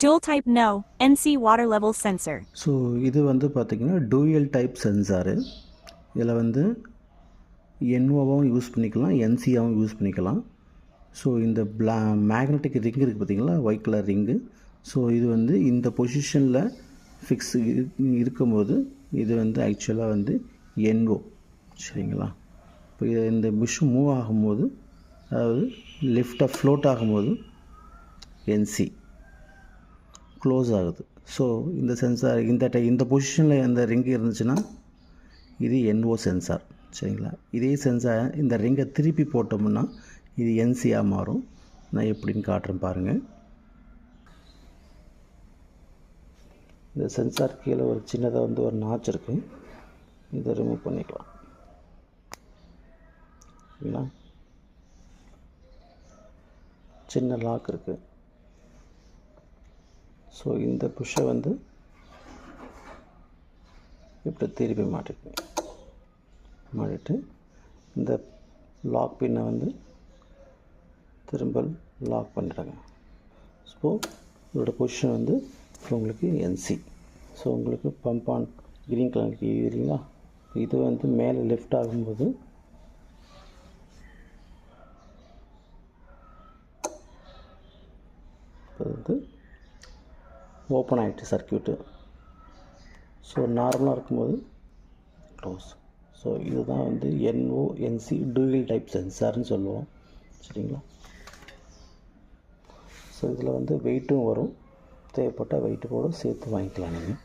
Dual type no, NC water level sensor. So இது வந்து பார்த்திங்கன்னா டூயல் டைப் சென்சாரு. இதில் வந்து என்ஓவாகவும் யூஸ் பண்ணிக்கலாம், என்சியாகவும் யூஸ் பண்ணிக்கலாம். ஸோ இந்த மேக்னெட்டிக் ரிங் இருக்குது பார்த்திங்களா, ஒயிட் கலர் ரிங்கு. ஸோ இது வந்து இந்த பொசிஷனில் ஃபிக்ஸ் இருக்கும்போது இது வந்து ஆக்சுவலாக வந்து என்ஓ, சரிங்களா. இப்போ இந்த புஷ் மூவ் ஆகும்போது, அதாவது லிஃப்டாக ஃப்ளோட் ஆகும்போது என்சி க்ளோஸ் ஆகுது. ஸோ இந்த சென்சார் இந்த பொசிஷனில் இந்த ரிங்கு இருந்துச்சுன்னா இது என்ஓ சென்சார், சரிங்களா. இதே சென்சார் இந்த ரிங்கை திருப்பி போட்டோம்னா இது என்சியாக மாறும். நான் எப்படின்னு காட்டுறேன் பாருங்கள். இந்த சென்சார் கீழே ஒரு சின்னதாக வந்து ஒரு நாச் இருக்குது, இதை ரிமூவ் பண்ணிக்கலாம், சரிங்களா. சின்ன லாக் இருக்குது. ஸோ இந்த புஷ்ஷை வந்து இப்படி திருப்பி மாட்டிட்டு இந்த லாக் பின்னை வந்து திரும்ப லாக் பண்ணிடுறாங்க. ஸோ இதோட பொசிஷன் வந்து உங்களுக்கு என்சி. ஸோ உங்களுக்கு பம்ப் ஆன் க்ரீன் கலருக்கு இல்லைங்களா, இது வந்து மேலே லிஃப்ட் ஆகும்போது இது வந்து ஓப்பன் ஆகிட்டு சர்க்கியூட்டு. ஸோ நார்மலாக இருக்கும்போது க்ளோஸ். ஸோ இதுதான் வந்து என்ஓஎன்சி டூயல் டைப் சென்சார்னு சொல்லுவோம், சரிங்களா. ஸோ இதில் வந்து வெயிட்டும் வரும், தேவைப்பட்டால் வெயிட்டு கூட சேர்த்து வாங்கிக்கலாம் நீங்கள்.